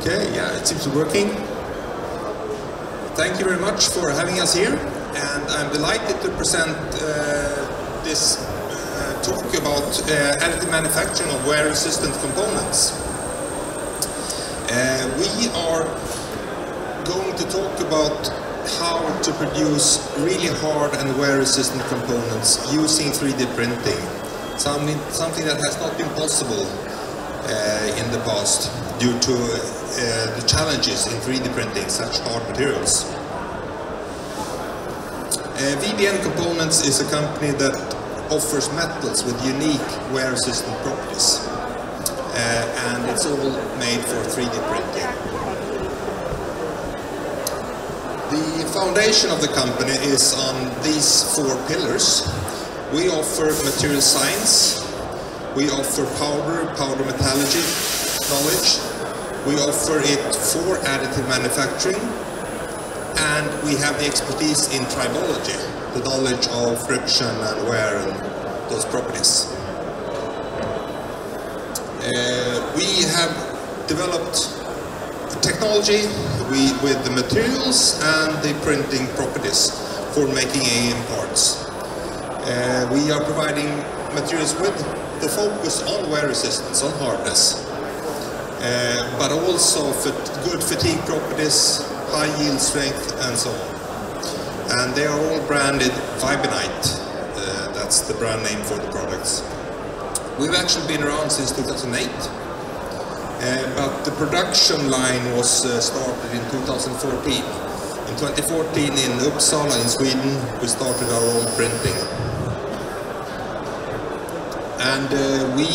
Okay, yeah, it seems to be working. Thank you very much for having us here, and I'm delighted to present this talk about additive manufacturing of wear-resistant components. We are going to talk about how to produce really hard and wear-resistant components using 3D printing, something that has not been possible in the past due to the challenges in 3D printing such hard materials. VBN Components is a company that offers metals with unique wear-resistant properties, and it's all made for 3D printing. The foundation of the company is on these 4 pillars. We offer material science, we offer powder metallurgy knowledge, we offer it for additive manufacturing, and we have the expertise in tribology, the knowledge of friction and wear and those properties. We have developed technology with the materials and the printing properties for making AM parts. We are providing materials with the focus on wear resistance, on hardness, but also for good fatigue properties, high yield strength, and so on. And they are all branded Vibinite. That's the brand name for the products. We've actually been around since 2008. But the production line was started in 2014. In 2014 in Uppsala in Sweden we started our own printing. And we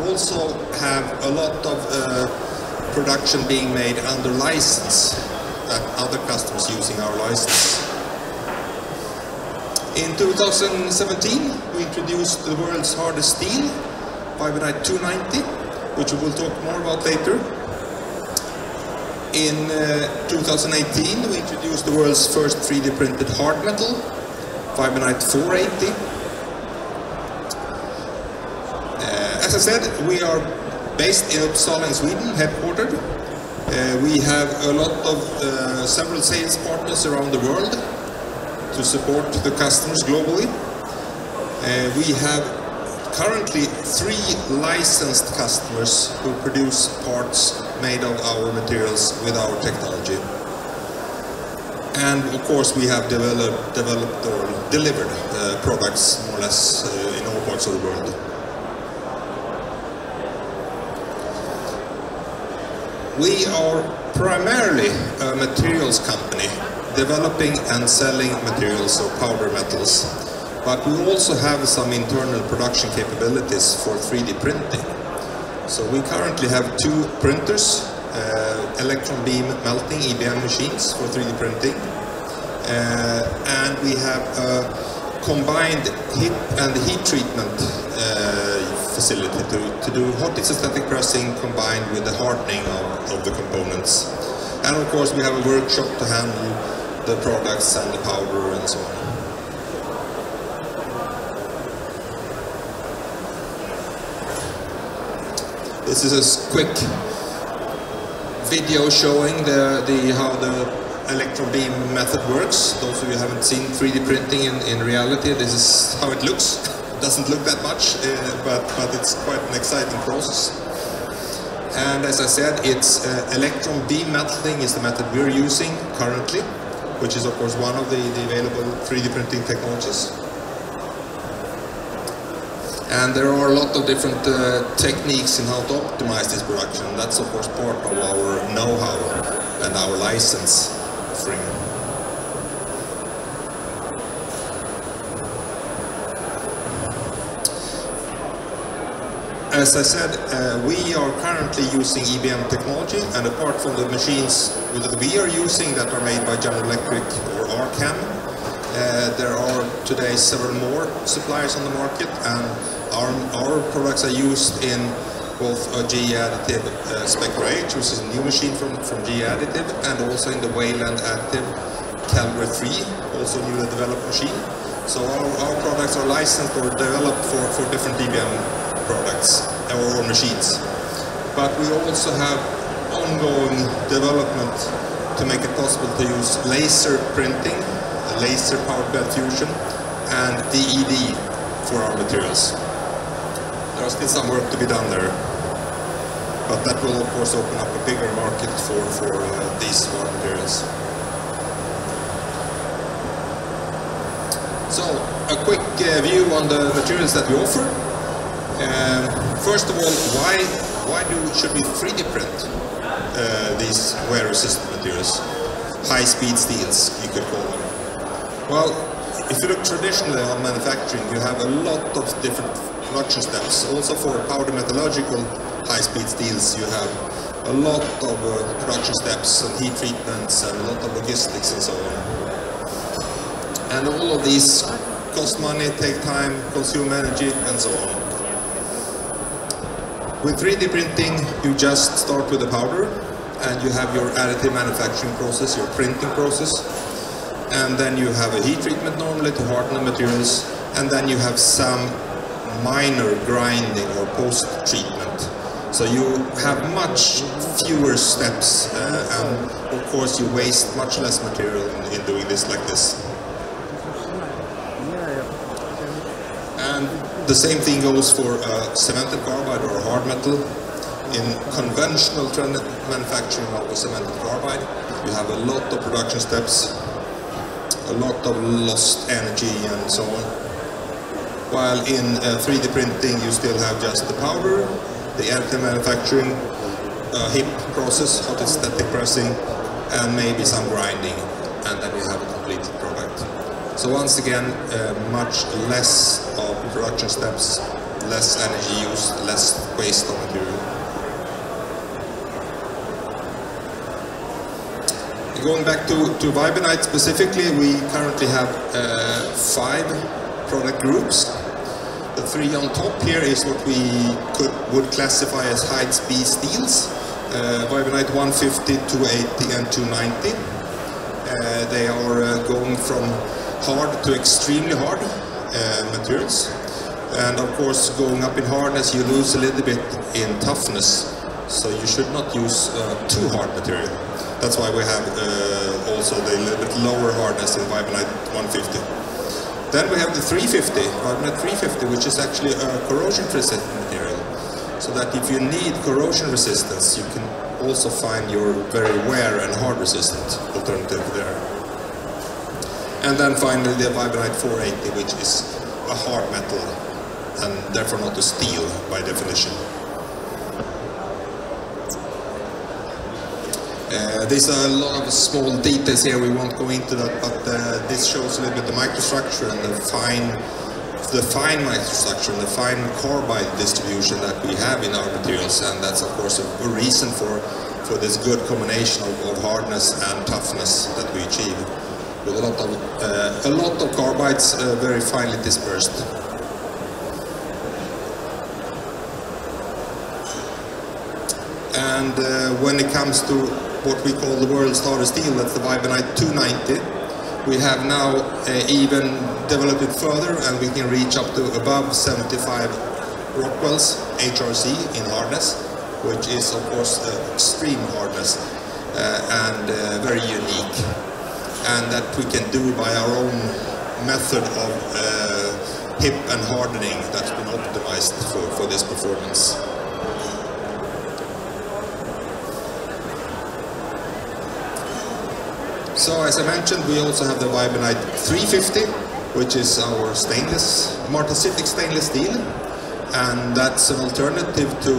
also have a lot of production being made under license, other customers using our license. In 2017 we introduced the world's hardest steel, Vibinite 290. Which we will talk more about later. In 2018 we introduced the world's first 3D printed hard metal, Vibinite 480. As I said, we are based in Uppsala in Sweden, headquartered. We have a lot of several sales partners around the world to support the customers globally. We have currently 3 licensed customers who produce parts made of our materials with our technology. And of course we have developed or delivered products more or less in all parts of the world. We are primarily a materials company, developing and selling materials or powder metals. But we also have some internal production capabilities for 3D printing. So we currently have 2 printers, electron beam melting EBM machines for 3D printing. And we have a combined heat treatment facility to do hot isostatic pressing combined with the hardening of the components. And of course we have a workshop to handle the products and the powder and so on. This is a quick video showing how the electron beam method works. Those of you who haven't seen 3D printing in reality, this is how it looks. It doesn't look that much, but it's quite an exciting process. And as I said, it's electron beam melting is the method we're using currently, which is of course one of the available 3D printing technologies. And there are a lot of different techniques in how to optimize this production. That's of course part of our know-how and our license offering. As I said, we are currently using EBM technology, and apart from the machines that we are using that are made by General Electric or Arcam, there are today several more suppliers on the market, and our products are used in both a GE Additive Spectra H, which is a new machine from GE Additive, and also in the Wayland Active Calgary 3, also a newly developed machine. So our products are licensed or developed for different EBM products or machines. But we also have ongoing development to make it possible to use laser printing, laser powered bed fusion, and DED for our materials. There is still some work to be done there, but that will of course open up a bigger market for these smart materials. So, a quick view on the materials that we offer. First of all, why should we 3D print these wear-resistant materials? High-speed steels, you could call them. Well, if you look traditionally on manufacturing, you have a lot of different production steps. Also for powder metallurgical high-speed steels, you have a lot of production steps and heat treatments and a lot of logistics and so on. And all of these cost money, take time, consume energy, and so on. With 3D printing, you just start with the powder, and you have your additive manufacturing process, your printing process, and then you have a heat treatment normally to harden the materials, and then you have some minor grinding or post-treatment. So you have much fewer steps, and of course you waste much less material in doing this like this. And the same thing goes for cemented carbide or hard metal. In conventional manufacturing of a cemented carbide, you have a lot of production steps, a lot of lost energy and so on. While in 3D printing you still have just the powder, the additive manufacturing, HIP process, hot static pressing, and maybe some grinding, and then you have a completed product. So once again, much less of production steps, less energy used, less waste of material. Going back to Vibonite specifically, we currently have 5 product groups. The 3 on top here is what we would classify as high-speed steels. Vibonite 150, 280 and 290. They are going from hard to extremely hard materials. And of course, going up in hardness, you lose a little bit in toughness. So you should not use too hard material. That's why we have also the little bit lower hardness in Vibonite 150. Then we have the 350, Vibonite 350, which is actually a corrosion-resistant material. So that if you need corrosion resistance, you can also find your very wear and hard resistant alternative there. And then finally the Vibonite 480, which is a hard metal and therefore not a steel by definition. There's a lot of small details here, we won't go into that, but this shows a little bit the microstructure and the fine microstructure and the fine carbide distribution that we have in our materials, and that's of course a reason for this good combination of hardness and toughness that we achieve, with a lot of carbides very finely dispersed. And when it comes to what we call the world's hardest steel, that's the Vibonite 290. We have now even developed it further, and we can reach up to above 75 Rockwells HRC in hardness, which is of course extreme hardness and very unique, and that we can do by our own method of HIP and hardening that's been optimized for this performance. So as I mentioned, we also have the Vibonite 350, which is our stainless, martensitic stainless steel, and that's an alternative to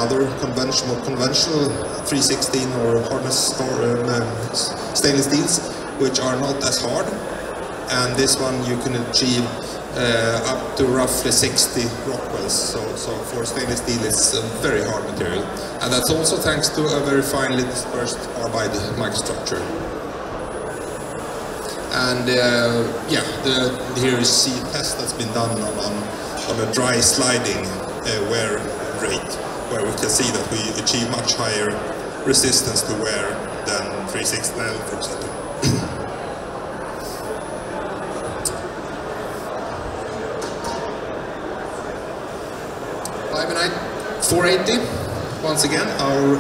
other conventional 316 or hardness or stainless steels, which are not as hard. And this one you can achieve up to roughly 60 Rockwells. So for stainless steel, it's a very hard material, and that's also thanks to a very finely dispersed carbide microstructure. And yeah, here you see a test that's been done on a dry sliding wear rate, where we can see that we achieve much higher resistance to wear than 316L, for example. Vibonite 480, once again, our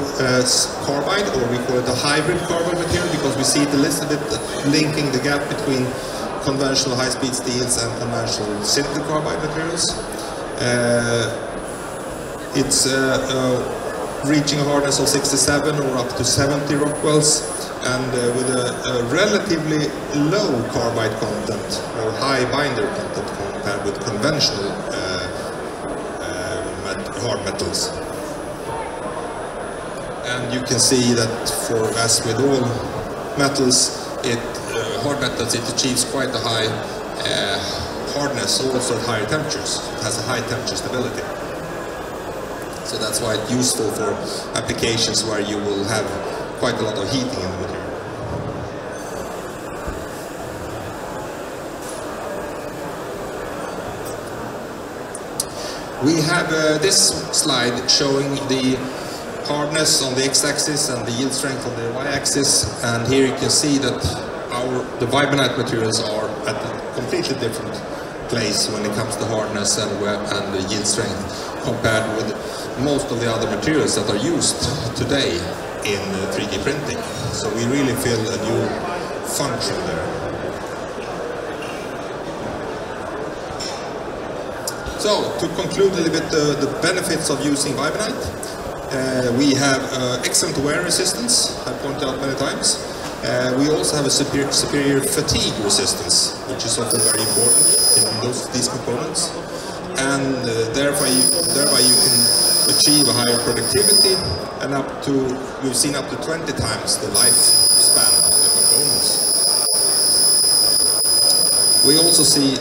carbide, or we call it a hybrid carbide material, because we see it a little bit linking the gap between conventional high-speed steels and conventional silicon carbide materials. It's reaching a hardness of 67 or up to 70 Rockwells, and with a relatively low carbide content or high binder content compared with conventional hard metals. And you can see that, as with all metals, hard metals, it achieves quite a high hardness, also at higher temperatures. It has a high temperature stability. So that's why it's useful for applications where you will have quite a lot of heating in the material. We have this slide showing the hardness on the x-axis and the yield strength on the y-axis, and here you can see that the Viburnite materials are at a completely different place when it comes to hardness and the yield strength compared with most of the other materials that are used today in 3D printing. So we really feel a new function there. So, to conclude a little bit the benefits of using Viburnite, we have excellent wear resistance, I pointed out many times. We also have a superior fatigue resistance, which is often very important in these components. And thereby you can achieve a higher productivity, and we've seen up to 20 times the lifespan of the components. We also see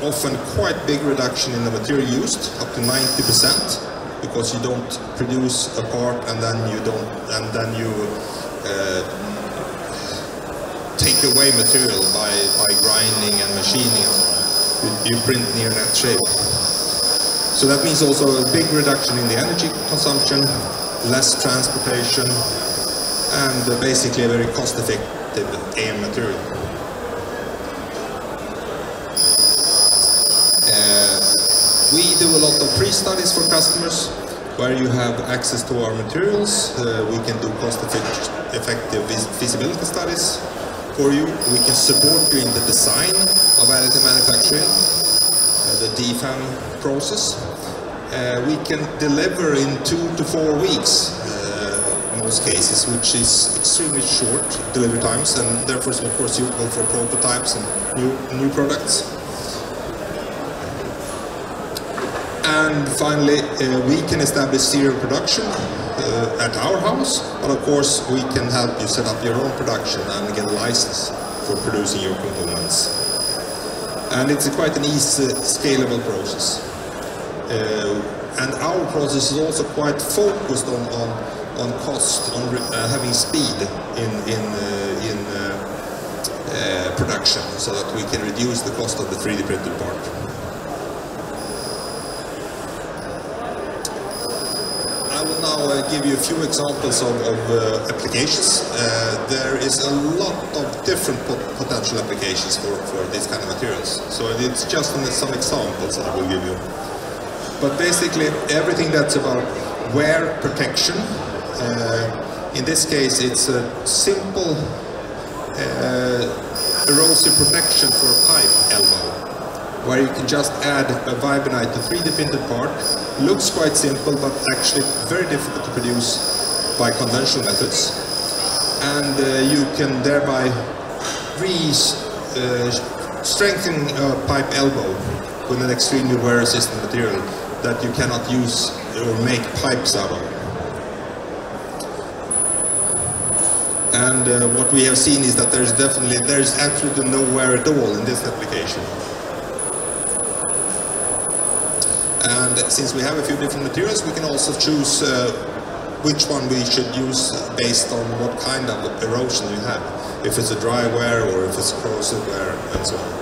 often quite big reduction in the material used, up to 90%, because you don't produce a part and then you take away material by grinding and machining and so on. You print near net shape. So that means also a big reduction in the energy consumption, less transportation, and basically a very cost-effective AM material. We do a lot of pre-studies for customers where you have access to our materials. We can do cost-effective feasibility studies for you. We can support you in the design of additive manufacturing, the DFAM process. We can deliver in 2 to 4 weeks in most cases, which is extremely short delivery times, and therefore of course suitable for prototypes and new products. And finally, we can establish serial production at our house, but of course we can help you set up your own production and get a license for producing your components. And it's quite an easy, scalable process. And our process is also quite focused on cost, on having speed in production, so that we can reduce the cost of the 3D printed part. I will now give you a few examples of applications. There is a lot of different potential applications for these kind of materials. So it's just some examples that I will give you. But basically everything that's about wear protection. In this case it's a simple erosive protection for a pipe elbow, where you can just add a Viburnite to 3D printed part. Looks quite simple, but actually very difficult to produce by conventional methods. And you can thereby strengthen a pipe elbow with an extremely wear-resistant material that you cannot use or make pipes out of. And what we have seen is that there's absolutely no wear at all in this application. And since we have a few different materials, we can also choose which one we should use based on what kind of erosion you have. If it's a dry wear or if it's corrosive wear and so on.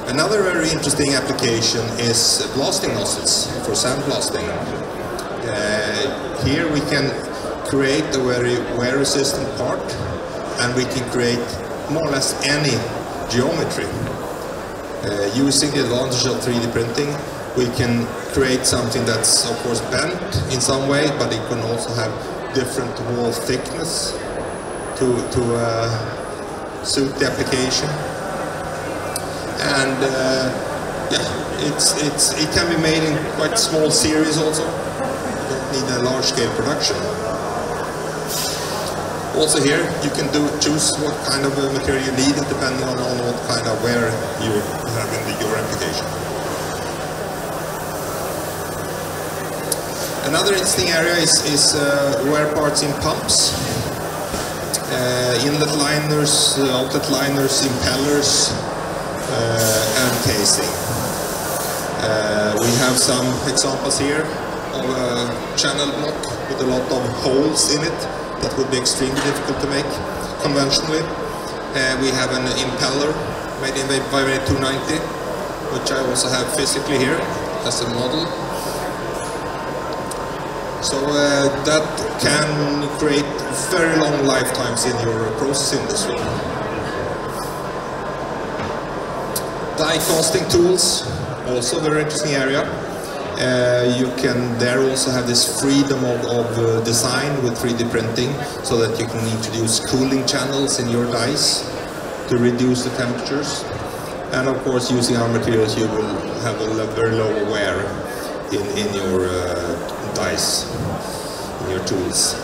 Another very interesting application is blasting nozzles for sandblasting. Here we can create a very wear-resistant part, and we can create more or less any geometry. Using the advantage of 3D printing, we can create something that's of course bent in some way, but it can also have different wall thickness to suit the application. And yeah, it can be made in quite small series also. You don't need a large-scale production. Also here, you can choose what kind of material you need depending on what kind of wear you have in your application. Another interesting area is wear parts in pumps, inlet liners, outlet liners, impellers, and casing. We have some examples here of a channel block with a lot of holes in it that would be extremely difficult to make conventionally. We have an impeller made in by 290, which I also have physically here as a model. So that can create very long lifetimes in your process industry. Die casting tools, also a very interesting area. You can there also have this freedom of design with 3D printing, so that you can introduce cooling channels in your dies to reduce the temperatures. And of course, using our materials, you will have a very low wear in your dies, in your tools.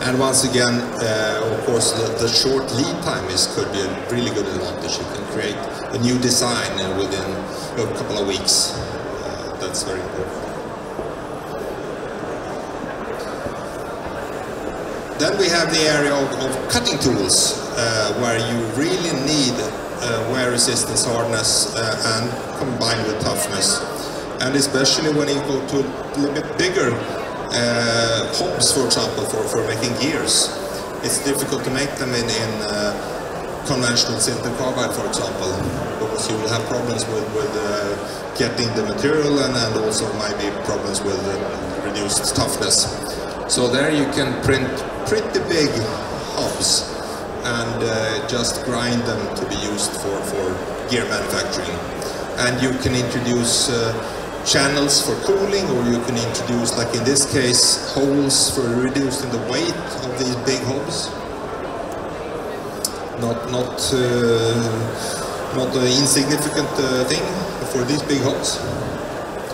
And once again, of course, the short lead time could be a really good advantage. You can create a new design within a couple of weeks. That's very important. Then we have the area of cutting tools, where you really need wear resistance, hardness, and combined with toughness. And especially when you go to a little bit bigger hobs, for example, for making gears. It's difficult to make them in conventional silicon carbide, for example, because you will have problems with getting the material, and also might be problems with reduced toughness. So there you can print pretty big hobs and just grind them to be used for gear manufacturing. And you can introduce channels for cooling, or you can introduce, like in this case, holes for reducing the weight of these big hobs. Not an insignificant thing for these big hobs.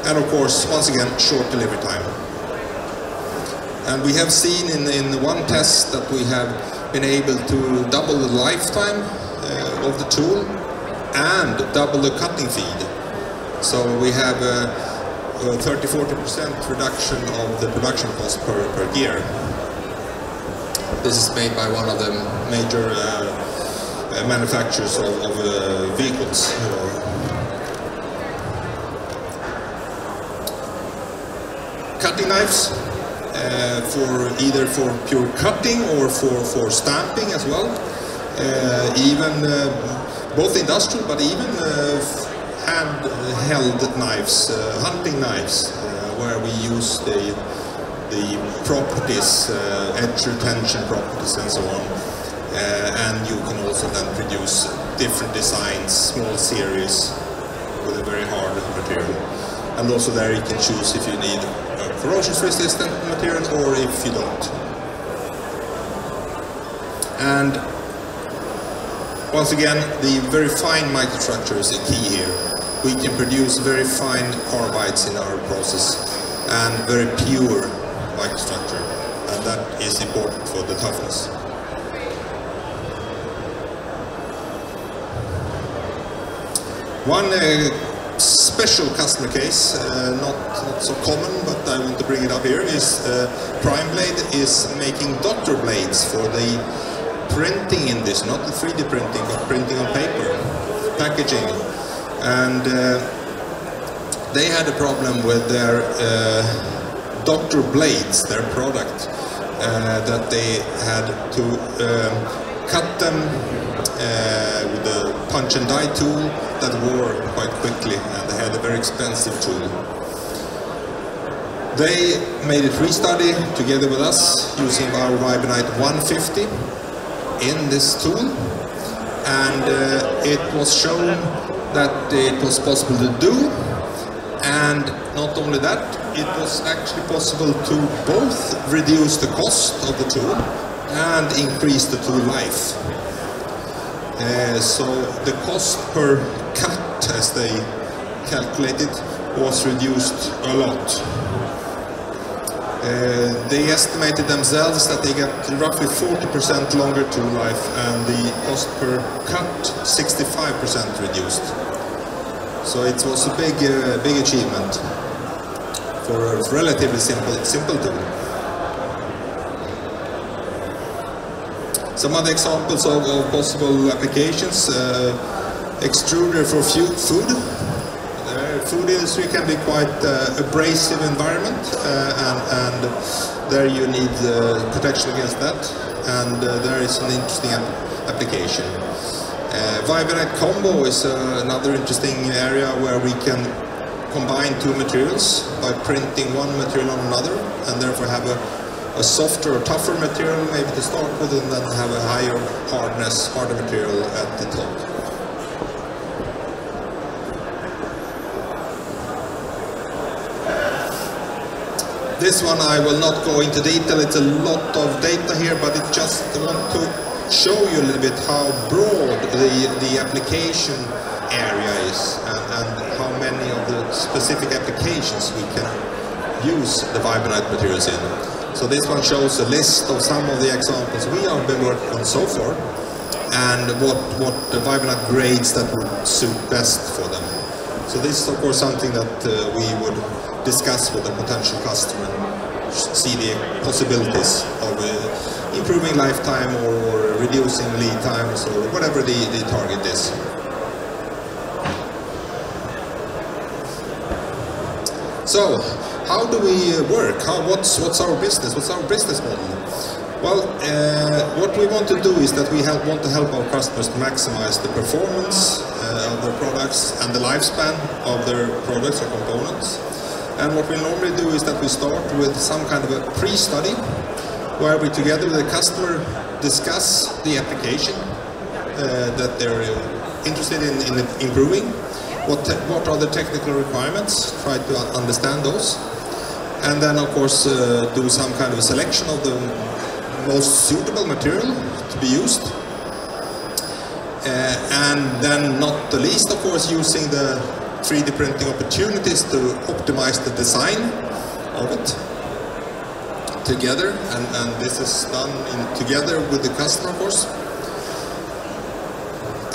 And of course, once again, short delivery time. And we have seen in one test that we have been able to double the lifetime of the tool and double the cutting feed. So we have a 30–40% reduction of the production cost per gear. This is made by one of the major manufacturers of vehicles. Cutting knives, either for pure cutting or for stamping as well. Even both industrial, but even hand-held knives, hunting knives, where we use the properties, edge retention properties and so on. And you can also then produce different designs, small series, with a very hard material. And also there you can choose if you need a corrosion-resistant material or if you don't. And once again, the very fine microstructure is the key here. We can produce very fine carbides in our process and very pure microstructure, and that is important for the toughness. One special customer case, not so common, but I want to bring it up here, is Prime Blade is making doctor blades for the printing in this, not the 3D printing, but printing on paper, packaging. And they had a problem with their doctor blades, their product, that they had to cut them with a punch and die tool that wore quite quickly, and they had a very expensive tool. They made a pre-study together with us using our Vibonite 150 in this tool, and it was shown that it was possible to do, and not only that, it was actually possible to both reduce the cost of the tool and increase the tool life. So the cost per cut, as they calculated, was reduced a lot. They estimated themselves that they get roughly 40% longer tool life, and the cost per cut 65% reduced. So it was a big achievement for a relatively simple tool. Some other examples of possible applications: extruder for food. Food industry can be quite abrasive environment, and there you need protection against that, and there is an interesting application. Vibonite combo is another interesting area where we can combine two materials by printing one material on another, and therefore have a softer or tougher material maybe to start with, and then have a higher harder material at the top. This one I will not go into detail, it's a lot of data here, but it just want to show you a little bit how broad the application area is, and how many of the specific applications we can use the Vibonite materials in. So this one shows a list of some of the examples we have been working on so far, and what the Vibonite grades that would suit best for them. So this is of course something that we would discuss with a potential customer and see the possibilities of improving lifetime or reducing lead times or whatever the target is. So, how do we work? What's our business? What's our business model? Well, what we want to do is that we want to help our customers to maximize the performance of their products and the lifespan of their products or components. And what we normally do is that we start with some kind of a pre-study, where we together with the customer discuss the application that they're interested in improving. What are the technical requirements? Try to understand those. And then of course do some kind of a selection of the most suitable material to be used. And then not the least, of course, using the 3D printing opportunities to optimize the design of it together, and this is done together with the customer, of course.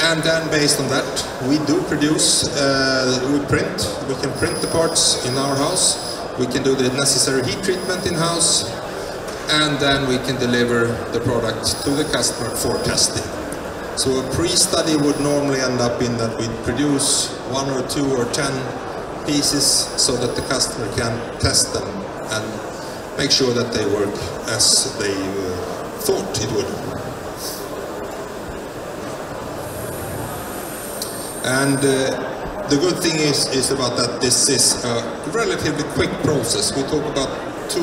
And then based on that, we do produce, we can print the parts in our house, we can do the necessary heat treatment in-house, and then we can deliver the product to the customer for testing. So a pre-study would normally end up in that we produce 1 or 2 or 10 pieces so that the customer can test them and make sure that they work as they thought it would. And the good thing is about that this is a relatively quick process. We talk about 2,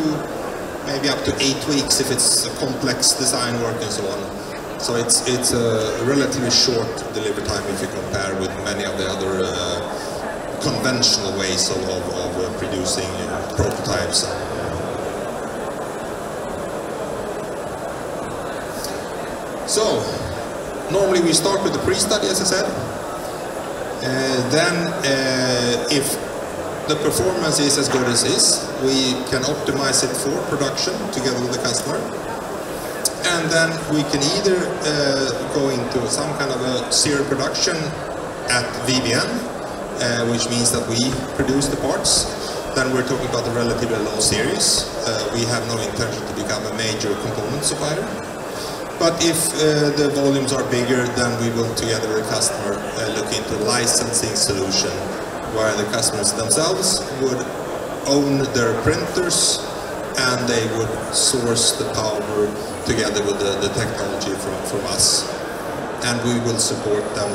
maybe up to 8 weeks if it's a complex design work and so on. So it's a relatively short delivery time if you compare with many of the other conventional ways of producing prototypes. So, normally we start with the pre-study, as I said. Then, if the performance is as good as is, we can optimize it for production together with the customer. And then we can either go into some kind of a serial production at VBN, which means that we produce the parts. Then we're talking about the relatively low series. We have no intention to become a major component supplier. But if the volumes are bigger, then we will, together with the customer, look into a licensing solution where the customers themselves would own their printers and they would source the power together with the technology from us. And we will support them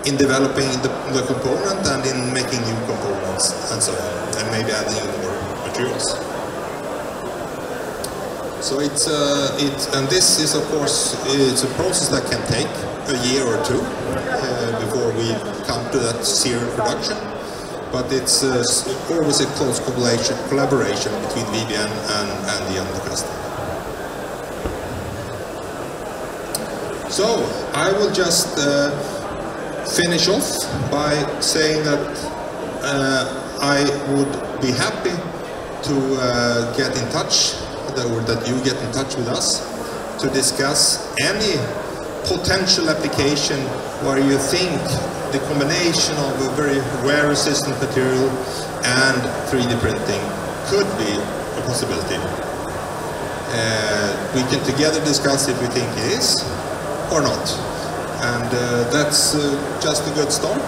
in developing the component and in making new components and so on, and maybe adding more materials. So this is, of course, it's a process that can take a year or 2 before we come to that serial production. But it's always a close collaboration between VBN and the end customer. So I will just finish off by saying that I would be happy to get in touch, or that you get in touch with us to discuss any potential application where you think the combination of a very wear resistant material and 3D printing could be a possibility. We can together discuss if we think it is or not, and that's just a good start.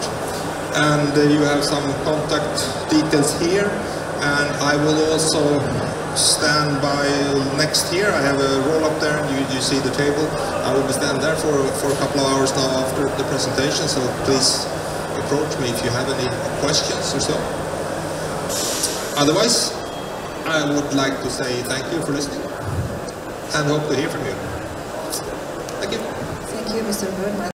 And you have some contact details here, and I will also stand by next year. I have a roll up there, and you see the table. I will be standing there for a couple of hours now after the presentation, so please approach me if you have any questions or so. Otherwise, I would like to say thank you for listening and hope to hear from you. Thank you. Thank you, Mr. Bergman.